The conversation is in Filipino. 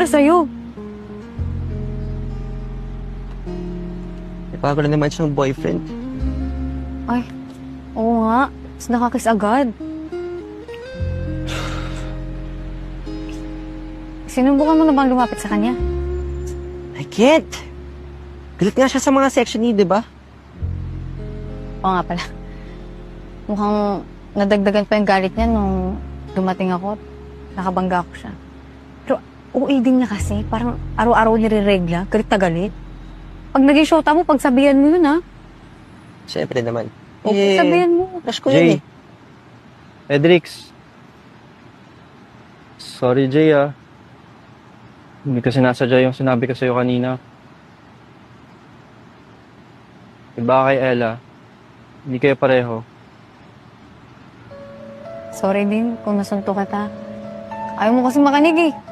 nangyari sa'yo? May bago na naman siyang boyfriend. Ay, oo nga. Tapos nakakiss agad. Sinubukan mo na bang lumapit sa kanya? I can't. Galit nga siya sa mga section E, di ba? Oo nga pala. Mukhang nadagdagan pa yung galit niya nung dumating ako. Nakabangga ko siya. Pero OA din niya kasi. Parang araw-araw nire-regla. Galit na galit. Pag naging shota mo, pagsabihan mo yun, ha? Siyempre naman. O, pagsabihan mo. Crush ko yun eh. Edrix. Sorry, Jay, ah. Hindi ko sinasadya yung sinabi ko sa'yo kanina. Iba kay Ella. Hindi kayo pareho. Sorry din kung nasunto kita. Ayaw mo kasi makinig eh.